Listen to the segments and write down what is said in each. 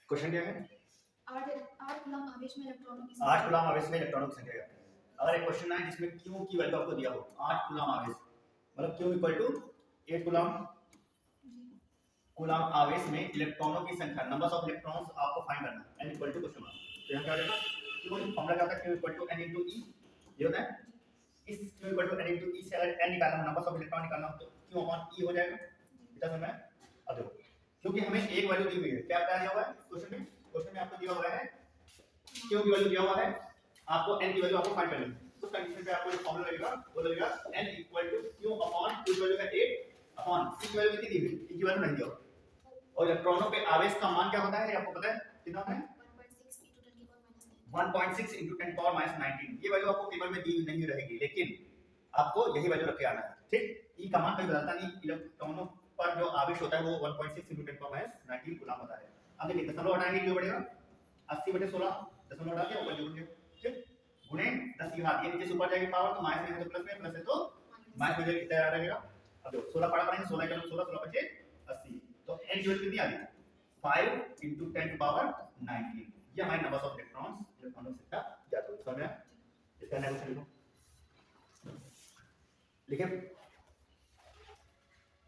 Question क्या है? 8 coulomb आवेश में इलेक्ट्रॉनों की 8 कूलम आवेश में इलेक्ट्रॉनों की संख्या है। अगर एक क्वेश्चन है जिसमें Q की वैल्यू आपको दिया हो 8 कूलम आवेश, मतलब Q इक्वल टू 8 कूलम आवेश में इलेक्ट्रॉनों की संख्या, नंबर्स ऑफ इलेक्ट्रॉन्स आपको फाइंड करना है। n equal to question mark. तो यहां क्या हो जाएगा? Q फॉर्मूला क्या होता है? Q equal to n into E। ये होता है इस Q equal to n into E से अगर n निकालना हो, नंबर्स ऑफ इलेक्ट्रॉन निकालना हो, तो Q अपॉन E हो जाएगा। इतना समझ में आया? अब देखो, क्योंकि हमें एक वैल्यू दी हुई है, क्या दिया हुआ है क्वेश्चन में आपको दिया हुआ है Q की वैल्यू दिया हुआ है, आपको n की वैल्यू आपको फाइंड करनी है। उस कंडीशन पे आपको जो फार्मूला लगेगा वो लगेगा n equal to Q upon Q की वैल्यू है 8 अपॉन C की वैल्यू कितनी दी हुई? E की वैल्यू नहीं दी हुई। और इलेक्ट्रॉनों पे आवेश का मान क्या होता है, ये आपको पता है कितना है? 1.6 into 10 power minus 19। ये वैल्यू आपको पेपर में दी हुई नहीं रहेगी, लेकिन आपको यही वैल्यू रख के आना है, ठीक? ई का मान कभी बदलता नहीं, इलेक्ट्रॉनों पर जो आवेश होता है वो 1.6 into 10 power minus 19 कूलम होता है। अब देखिए दशमलव हटाएंगे जो बढ़ेगा 80/16, दशमलव हटा के ऊपर जोड़ेंगे, ठीक? गुणे 10 की घात, ये नीचे से ऊपर जाएगी पावर, तो माइनस में है तो प्लस में, प्लस है तो माइनस में, कितना आ रहेगा? अब देखो 16 पढ़ा पड़ेंगे, 16 का 16, 16 बचे 80, तो n की वैल्यू कितनी आ गई? 5 into 10 to power 19। ये हमारे नंबर्स ऑफ इलेक्ट्रॉन्स, इलेक्ट्रॉनों की संख्या ज्ञात होगी। समझ में आया? इसका नेगेटिव लिखो, लिखे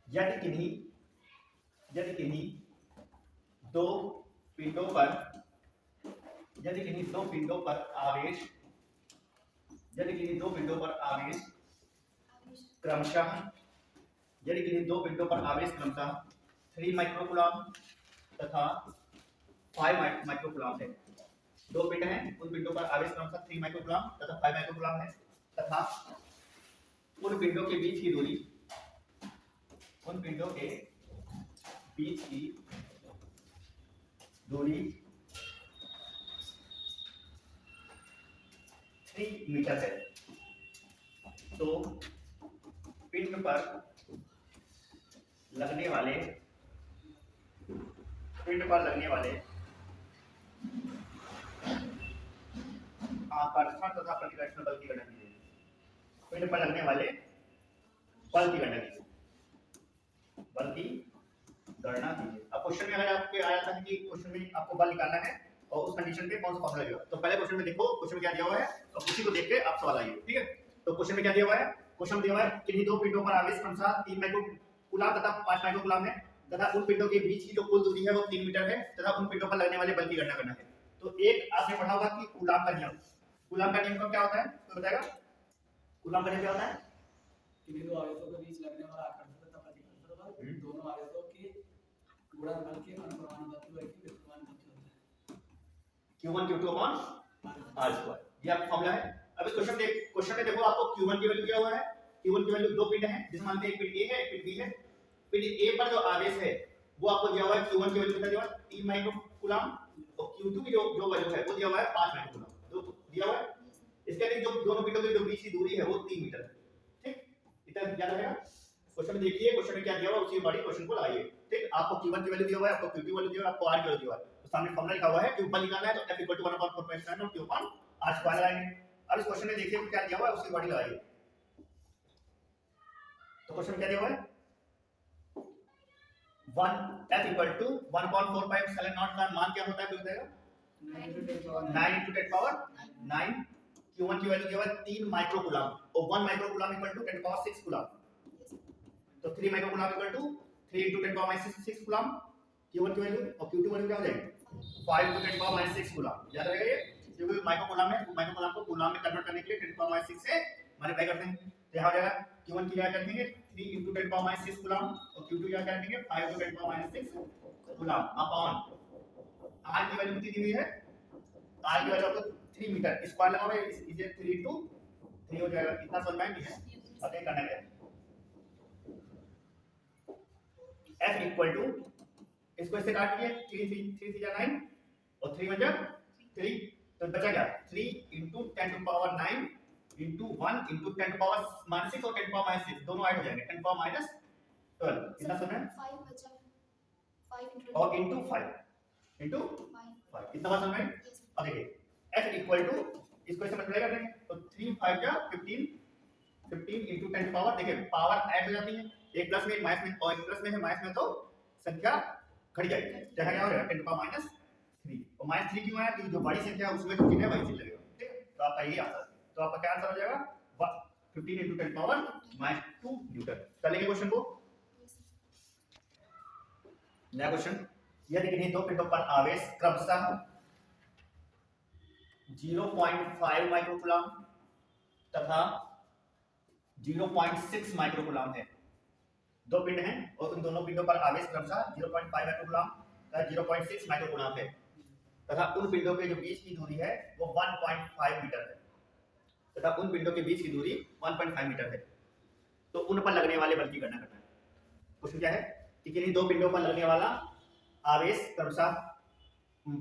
यदि किन्हीं दो पिंडों पर आवेश क्रमशः 3 माइक्रोकूलम तथा 5 माइक्रोकूलम है। दो पिंड हैं, उन पिंडों पर आवेश क्रमशः 3 माइक्रोकूलम तथा 5 माइक्रोकूलम है, तथा उन पिंडों के बीच की दूरी 3 मीटर है। तो पिंड पर लगने वाले आकर्षण तथा प्रतिकर्षण बल की गणना कीजिए। पिंड पर लगने वाले बल की गणना कीजिए। अब क्वेश्चन में अगर आपके आया था कि क्वेश्चन में आपको बल निकालना है और उस कंडीशन पे कौन सा फॉर्मूला लगेगा, तो पहले क्वेश्चन में देखो क्वेश्चन में क्या दिया हुआ है और उसी को देख के आप सवाल आइए, ठीक है? तो क्वेश्चन में क्या दिया हुआ है? क्वेश्चन दिया हुआ है कि दो पिंडों पर आवेश क्रमशः 3 माइक्रोकूलम तथा 5 माइक्रोकूलम है, तथा उन पिंडों के बीच की जो कुल दूरी है वो 3 मीटर है, तथा उन पिंडों पर लगने वाले बल की गणना करना है। तो एक आपने पढ़ा होगा कि कूलॉम का नियम का क्या होता है, तो बताएगा कूलॉम का नियम क्या होता है? कि दो आवेशों के बीच लगने वाला आकर्षण तथा प्रतिकर्षण बल दोनों आवेशों के गुणन बल के अनुपाती बल की व्युत्पन्न होता है। Q1 Q2 upon R²। ये आपका फॉर्मूला है। अब इस क्वेश्चन में देखो आपको Q1 की वैल्यू क्या हुआ है? Q1 की वैल्यू दो पिंड है, जिसमें मानते हैं एक पिंड A है, एक पिंड B है। पिंड A पर जो आवेश है वो आपको दिया हुआ है, Q1 की वैल्यू कितना दिया हुआ है? 3 माइक्रोकूलम, और Q2 की जो वैल्यू है वो दिया हुआ है 5 माइक्रोकूलम, जो दिया हुआ है। इसके लिए जो दोनों पिंडों के बीच की दूरी है वो 3 मीटर है, ठीक? इतना याद रहेगा। क्वेश्चन में देखिए क्वेश्चन में क्या दिया हुआ है, उसी अकॉर्डिंग क्वेश्चन को लगाइए, ठीक? आपको Q1 की वैल्यू दिया हुआ है, आपको Q2 की वैल्यू दिया हुआ है, आपको R की वैल्यू दिया हुआ है, तो सामने फॉर्मूला लिखा हुआ है कि ऊपर निकालना है तो F = 1/4 और Q upon R² लगाएंगे। अब इस क्वेश्चन में देखिए क्या दिया हुआ है, उसकी बॉडी लगाइए। तो क्वेश्चन में क्या दिया हुआ है? 1 F = 1/4 का मान क्या होता है, फिर बताएगा 9 × 10 पावर 9। Q1 की वैल्यू दिया हुआ है 3 माइक्रोकूलम, और 1 माइक्रोकूलम = 10 पावर 6 कूलम, तो 3 माइक्रोकूलम = 3 × 10 पावर 6 कूलम Q1 की वैल्यू, और Q2 वैल्यू क्या हो जाएगी? 5 × 10 पावर 6 कूलम। याद रहेगा ये, क्योंकि माइक्रोकूलम को कूलम में कन्वर्ट करने के लिए 10 पावर 6 से मल्टीप्लाई करते हैं। तो यहां हो जाएगा Q1 की क्या कर देंगे 3 × 10 पावर 6 कूलम, और Q2 क्या कर देंगे 5 × 10 पावर 6 कूलम अपॉन R की वैल्यू कितनी दी हुई है? R की वैल्यू आपको 3 मीटर, स्क्वायर लगाओगे इसे 3 × 3 हो जाएगा। कितना समझ में आया है? अब ये करना है F = इसको इससे काट दिए, 3 3 9 और 3 1 3, तो बचा क्या 3 × 10 to power 9 × 1 × 10 to power -6 और 10 to power -6 दोनों ऐड हो जाएंगे, 10 to power -12 कितना समय 5 बचा 5 और × 5 कितना बार समय। अब देखिए F = इसको ऐसे मल्टीप्लाई कर देंगे तो 3 5 जा 15 × 10 to power, देखिए पावर ऐड हो जाती है, एक प्लस में एक माइनस में, और एक प्लस में है माइनस में, तो संख्या घट जाएगी, चाहे क्या हो जाएगा 10 to power और -3 क्यों आया? कि जो बड़ी संख्या है उसमें जो चिन्ह है वही चिन्ह लगेगा, ठीक है? तो आपका ये आंसर, तो आपका क्या आंसर हो जाएगा? 15 × 10⁻² न्यूटन। कर लेंगे क्वेश्चन को। नया क्वेश्चन, यदि किन्हीं दो पिंडों पर आवेश क्रमशः 0.5 माइक्रोकूलम तथा 0.6 माइक्रोकूलम है। दो पिंड हैं और उन दोनों पिंडों पर आवेश क्रमशः 0.5 माइक्रोकूलम तथा 0.6 माइक्रोकूलम है तथा उन पिंडों के जो बीच की दूरी है वो 1.5 मीटर है तथा उन पिंडों के बीच की दूरी 1.5 मीटर है। तो उन पर लगने वाले बल की गणना करना है। क्वेश्चन क्या है कि किन्हीं दो पिंडों पर लगने वाला आवेश क्रमशः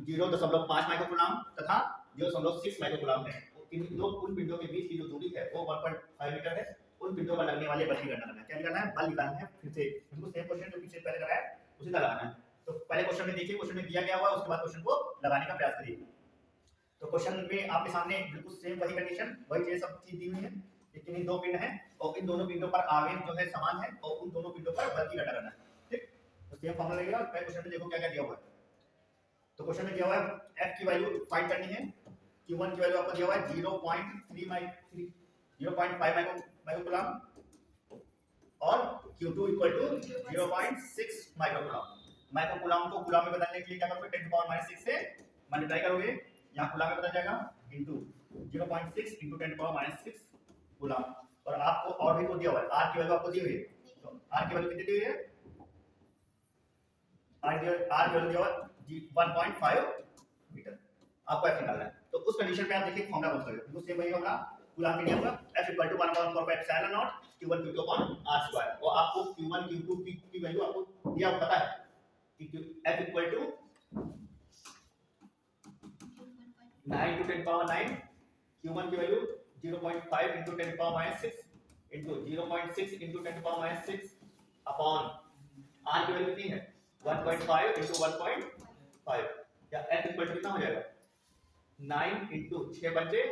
0.5 माइक्रोकूलम तथा 0.6 माइक्रोकूलम है। उन पिंडों के बीच की जो दूरी है वो 1.5 मीटर है। उन पिंडों पर लगने वाले बल की गणना करना है। क्या निकालना है? बल निकालना है। फिर से बिल्कुल सेम क्वेश्चन जो पीछे पहले लगाया उसी का लगाना है। तो पहले क्वेश्चन में देखिए, क्वेश्चन में दिया गया हुआ है, उसके बाद क्वेश्चन को लगाने का प्रयास करिए। तो क्वेश्चन में आपके सामने बिल्कुल सेम वही कंडीशन, वही चीज सब चीज दी हुई है। लेकिन दो पिंड हैं और इन दोनों पिंडों पर आवेश जो है समान है और उन दोनों पिंडों पर बल की गणना करना है। ठीक, तो सेम फॉर्मूला लगेगा। पहले क्वेश्चन में देखो क्या क्या दिया हुआ है। तो क्वेश्चन में दिया हुआ है f की वैल्यू फाइंड करनी है। q1 की वैल्यू आपको दिया हुआ है 0.5 माइक्रोकूलम और q2 0.6 माइक्रोकूलम। माइक्रोकूलम को कूलम में बदलने के लिए क्या करोगे? 10⁻⁶ से मल्टीप्लाई करोगे, यहाँ कूलम में बदल जाएगा, इनटू 0.6 × 10⁻⁶ कूलम। और आपको और भी को दिया हुआ है, r की वैल्यू आपको दी हुई है। तो r की वैल्यू कितनी दी हुई है? r की वैल्यू दिया हुआ है 1.5 मीटर। आपको f निकालना है। तो उस कंडीशन पे आप देखिए फॉर्मूला कौन सा है। बिल्कुल सेम वही होगा, कूलम के नियम का f = 1/4πε0 q1 q2/r²। और आपको q1 q2 की वैल्यू आपको दिया हुआ पता है कि f = 9 × 10⁻9, q1 की वैल्यू 0.5 × 10⁻6 into 0.6 × 10⁻6 अपॉन r की वैल्यू कितनी है? 1.5 × 1.5। या f = कितना हो जाएगा? 9 × 6 बचे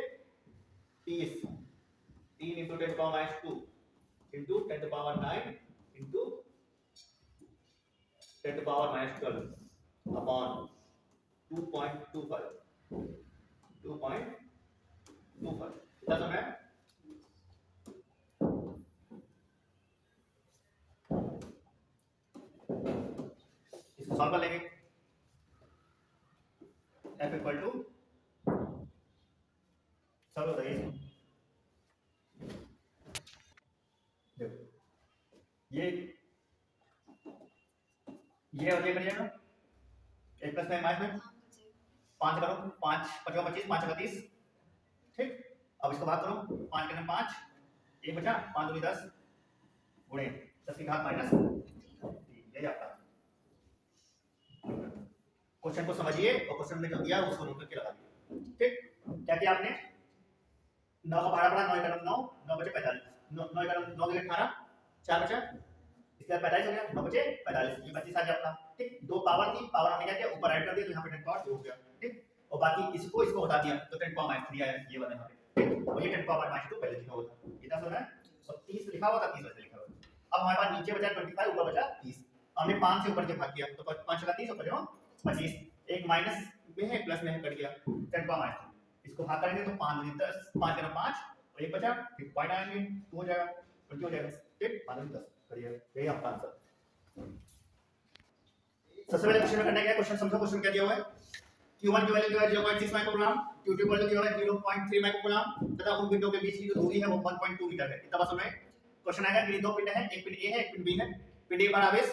30, 3 × 10⁻2 into 10⁻9 into 10⁻12 upon 2.25 कितना समय है? इसको सॉल्व कर लेंगे। f = सॉल्व हो जाएगा। देखो ये और ये करिएगा, 1 + 9 में 5 करो, 5 × 25 5 × 30। ठीक, अब इसको भाग करो, 5 × 5 1 बचा, 5 × 2 = 10 गुणे 10 की घात -3। यही आपका क्वेश्चन को समझिए और क्वेश्चन में जो दिया है उसको नोट करके लगा दीजिए। ठीक, क्या किया आपने? 9 का भाड़ा पड़ा, 9 × 9 9 बचे 45, 9 × 9 = 18, 4 बचा, इसके बाद 45 हो गया, 9 बचे 45, ये 25 आ गया आपका। ठीक, दो पावर थी, पावर हमने क्या किया? ऊपर ऐड कर दिया तो यहाँ पे 10⁻2 हो गया। ठीक, और बाकी इसको हटा दिया तो 10⁻3 आया, ये वाला यहाँ पे। ठीक, और ये 10⁻2 पहले लिखा हुआ था, कितना सुना है? और 30 लिखा हुआ था, 30 वैसे लिखा हुआ था। अब हमारे पास नीचे बचा 25, ऊपर बचा 30। हमने 5 से ऊपर के भाग किया तो 5 × 30 ऊपर 25, एक माइनस में है प्लस में है, कट गया 10⁻3। इसको भाग करेंगे तो 5 × 10, 5 × 5 और एक बचा, फिर पॉइंट आएंगे, 2 हो जाएगा, 20 हो जाएगा। ठीक, 5 × 10 करिए, यही आपका आंसर। सबसे पहले क्वेश्चन में करना क्या है? क्वेश्चन समझो, क्वेश्चन क्या दिया हुआ है। q1 की वैल्यू दिया है 0.6 माइक्रोकूलम, q2 की वैल्यू दिया हुआ है 0.3 माइक्रोकूलम तथा उन पिंडों के बीच की जो दूरी है वो 1.2 मीटर है। इतना बस हमें क्वेश्चन आएगा कि दो पिंड हैं, एक पिंड A है, एक पिंड B है। पिंड A पर आवेश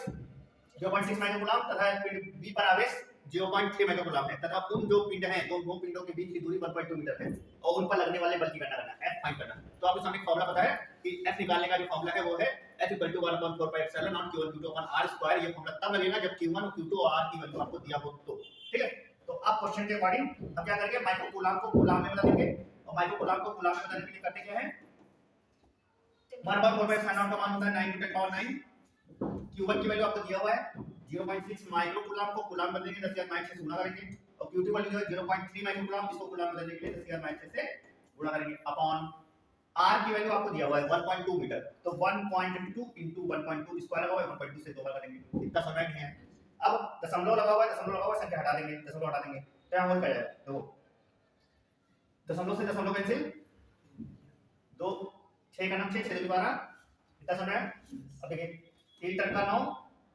0.6 माइक्रोकूलम तथा पिंड B पर आवेश 0.3 माइक्रोकूलम है तथा उन जो पिंड हैं, दो पिंडों के बीच की दूरी 1.2 मीटर है और उन पर लगने वाले बल की गणना करना है, f फाइंड करना है। तो आपके सामने एक फार्मूला पता है कि f निकालने का जो फार्मूला है वो है f = 1/4πε0 q1 q2/r²। ये फार्मूला तब लगेगा जब q1 q2 और r की वैल्यू आपको दिया हो तो। ठीक है, तो अब क्वेश्चन के अकॉर्डिंग हम क्या करेंगे? माइक्रोकूलम को कूलम में बदल देंगे और माइक्रोकूलम को कूलम में बदलने के लिए करते क्या है? 1/4πε0 का मान होता है 9 × 10⁻9। q1 की वैल्यू आपको दिया हुआ है 0.6 माइक्रोकूलम को कूलम बदलेंगे 10⁻6 से गुणा करेंगे और q2 वैल्यू है 0.3 माइक्रोकूलम, इसको कूलम बदलने के लिए 10⁻6 से गुणा करेंगे अपॉन r की वैल्यू आपको दिया हुआ है 1.2 मीटर। तो 1.2 × 1.2 स्क्वायर लगा हुआ है, 1.2 से 2 बार करेंगे, इतना समय नहीं है। अब दशमलव लगा हुआ है, संख्या हटा देंगे, दशमलव हटा देंगे क्या होल क्या जाएगा देखो, दशमलव से दशमलव कैंसिल, 2 6 का 9 6 6 12 कितना सुन रहा है। अब देखिए 3 टन का 9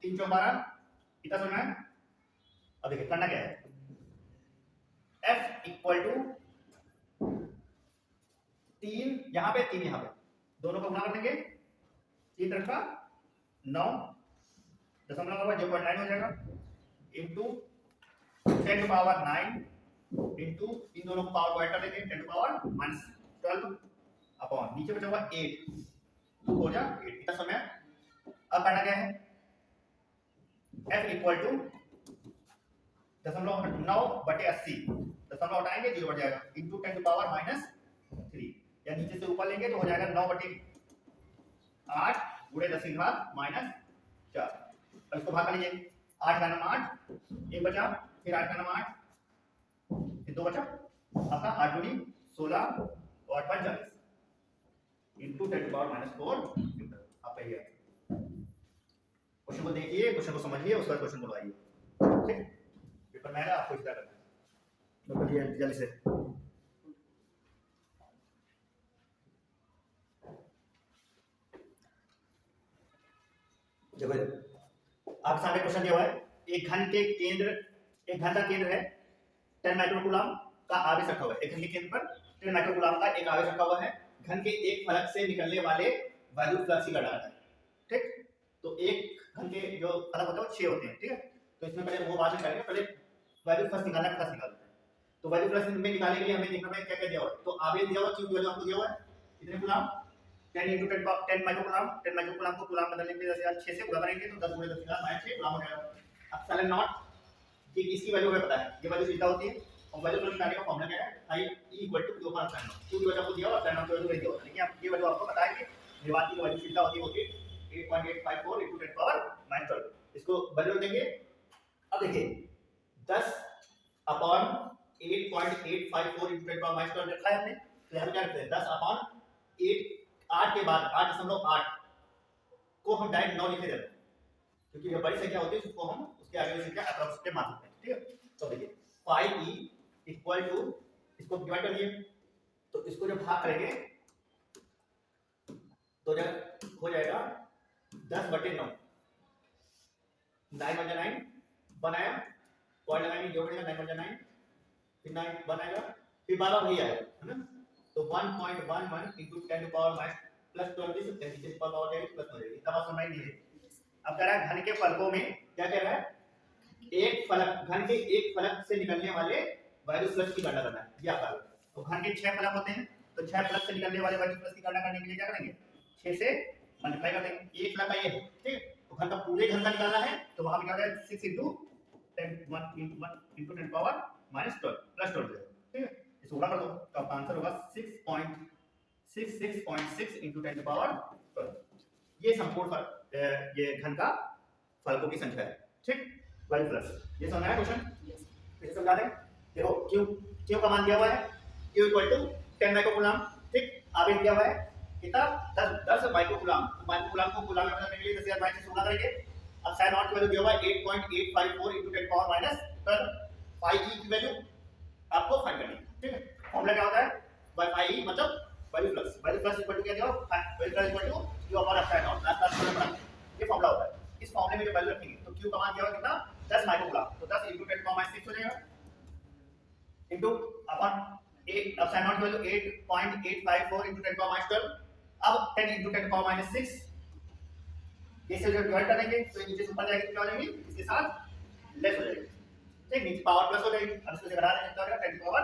3 चौक 12 कितना सुन रहा है। अब देखिए करना क्या है, F इक्वल टू 3 यहाँ पे 3 यहाँ पे, दोनों को गुणा कर देंगे, 3 टन का 9 दशमलव का 0.9 हो जाएगा इनटू 10 टू पावर 9 इनटू इन दोनों को पावर को ऐड कर देंगे 10 टू पावर -12 अपॉन नीचे बचा हुआ 8 2 हो जा 8 कितना समय। अब करना क्या है, F इक्वल टू दशमलव 9 बटे 80 दशमलव हटाएंगे 0 बढ़ जाएगा इनटू 10 टू पावर -3 या नीचे से ऊपर लेंगे तो हो जाएगा 9 बटे 8 गुणे 10 की घात -4। अब इसको भाग कर लीजिए, 8 का नाम 8 एक बचा, फिर 8 का नाम 8 फिर 2 बचा, आपका 8 दूनी 16 और 8 40 इनटू 10 टू पावर -4 आपका ये क्वेश्चन को देखिए, क्वेश्चन को समझिए, उसके बाद क्वेश्चन बोलवाइए, ठीक। पेपर में आएगा आपको इस तरह करना है, तो बोलिए जल्दी से। देखो आप सामने क्वेश्चन दिया हुआ है, एक घन का केंद्र है 10 माइक्रोकूलम का आवेश रखा हुआ है, एक घन के केंद्र पर 10 माइक्रोकूलम का एक आवेश रखा हुआ है, घन के एक फलक से निकलने वाले वैद्युत फ्लक्स की गणना करना है, ठीक। तो एक घन के जो फलक होते हैं वो 6 होते हैं, ठीक है। तो इसमें पहले वो बात निकालेंगे, पहले वैद्युत फ्लक्स निकालना है, फ्लक्स निकालते हैं। तो वैद्युत फ्लक्स में निकालने के लिए हमें देखना है क्या क्या दिया हुआ है। तो आवेश दिया हुआ, क्यू की वैल्यू आपको दिया हुआ है कितने कूलम 10 × 10 माइक्रोकूलम, 10 माइक्रोकूलम को कूलम बदलने के लिए 6 से गुणा करेंगे तो 10 × 10 -6 कूलम हो जाएगा। अब साइन नॉट कि इसकी वैल्यू हमें पता है, ये वैल्यू सीधा होती है और वैल्यू को निकालने का फॉर्मूला क्या है, I E = Q / sign naught. Q की वैल्यू आपको दिया हुआ, साइन नॉट की वैल्यू नहीं दिया हुआ, लेकिन आप ये वैल्यू आपको पता है कि निर्वात की वैल्यू सीधा होती है 8.854 × 10 पावर -12, इसको वैल्यू देंगे। अब देखिए 10 अपॉन 8.854 × 10 पावर -12 रखा है हमने, तो हम क्या करते हैं 10 अपॉन 8 के बाद 8.8 को हम डायरेक्ट 9 लिखे देते हैं, क्योंकि जो बड़ी संख्या होती है उसको हम उसके आगे की संख्या अप्रोक्सीमेट मान सकते हैं, ठीक है। तो देखिए 5e इक्वल टू, इसको डिवाइड कर दिए तो इसको जब भाग करेंगे तो जब हो जाएगा 10 बटे 9, 9 बन 9 बनाया, पॉइंट लगाएंगे जो बनेगा 9 बन 9, फिर 9 बनाएगा, फिर 12 वही आएगा, है ना। तो 1.11 × 10 टू पावर +12 दे सकते हैं, नीचे से पावर जाएगी प्लस हो जाएगी, तब आप समझ नहीं है। अब कह रहा है घन के फलकों में क्या कह रहा है, एक फलक, घन के एक फलक से निकलने वाले वैद्युत फ्लक्स की गणना करना है, ये आपका। तो घन के 6 फलक होते हैं, तो 6 फलक से निकलने वाले वैद्युत फ्लक्स की गणना करने के लिए क्या करेंगे 6 से मल्टीप्लाई कर देंगे। एक फलक का ये है, ठीक है। तो घन का पूरे घन का निकालना है तो वहां पे क्या है 6 × 10 1 × 10 पावर -12 +12 ठीक है। इसको गुणा कर दो तो आपका आंसर होगा 6.66.6 × 10 पावर 12। ये संपूर्ण ये घन का फलकों की संख्या है, ठीक। वैल्यू प्लस ये समझ आया क्वेश्चन, फिर समझा दें। देखो क्यू का मान दिया हुआ है, Q = 10 माइक्रोकूलम, ठीक। आवेश दिया हुआ है कितना 10 माइक्रोकूलम, माइक्रोकूलम को कूलम में बदलने के लिए 10,000 से गुणा करेंगे। अब साइन नॉट की वैल्यू दिया हुआ है 8.854 × 10 पावर -12, phi e की वैल्यू आपको फाइंड करनी है, ठीक है। फॉर्मूला क्या होता है, phi e मतलब वैल्यू फ्लक्स इक्वल टू क्या दिया हुआ, value flux equal to Q upon sign naught, ये फॉर्मूला होता है। इस फॉर्मूले में जो वैल्यू रखेंगे तो Q का मान दिया हुआ कितना 10 माइक्रोकूलम, तो 10 × 10 पावर -6 हो जाएगा इनटू अपॉन 8, अब साइन नॉट की वैल्यू 8.854 × 10 पावर -12, अब 10 × 10 पावर -6 ये से जो डिवाइड कर देंगे तो नीचे से ऊपर जाएगी क्या हो जाएगी, इसके साथ लेस हो जाएगी, ठीक। नीचे पावर प्लस हो जाएगी, अब इसको घटा देंगे तो आएगा 10 पावर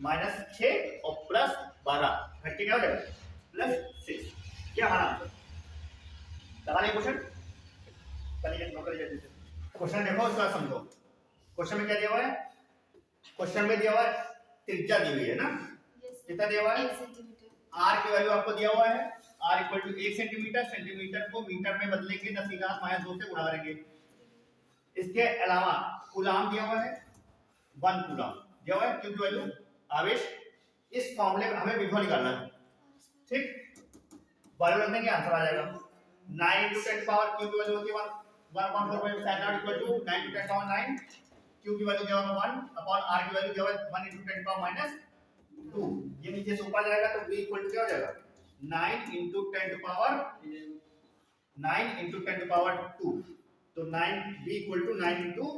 -6 और +12 घट के क्या हो जाएगा +6। क्या हमारा आंसर लगा लें क्वेश्चन, चलिए नोट करिए जल्दी से क्वेश्चन देखो, इसका समझो। क्वेश्चन में क्या दिया हुआ है, क्वेश्चन में दिया हुआ है त्रिज्या दी हुई है ना, कितना दिया हुआ है 1 सेंटीमीटर, r की वैल्यू आपको दिया हुआ है r = 1 सेंटीमीटर, सेंटीमीटर को मीटर में बदलेंगे 10 की घात -2 से गुणा करेंगे। इसके अलावा कूलम दिया हुआ है 1 कूलम दिया हुआ है, Q की वैल्यू आवेश, इस फॉर्मूले में हमें विभव निकालना है, ठीक। वैल्यू रख देंगे आंसर आ जाएगा 9 × 10 पावर Q की वैल्यू होती है 1.4 by sin naught equal to 9 to 10 power 9. Q की वैल्यू given 1 upon R की value given 1 into 10 power minus 2. ये नीचे से ऊपर जाएगा तो V equal to क्या हो जाएगा 9 into 10 to power 9 into 10 to power 2. तो 9 V equal to 9 into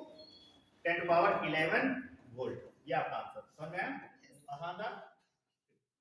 10 to power 11 volt. ये आपका आंसर समझ में आया? आसान था?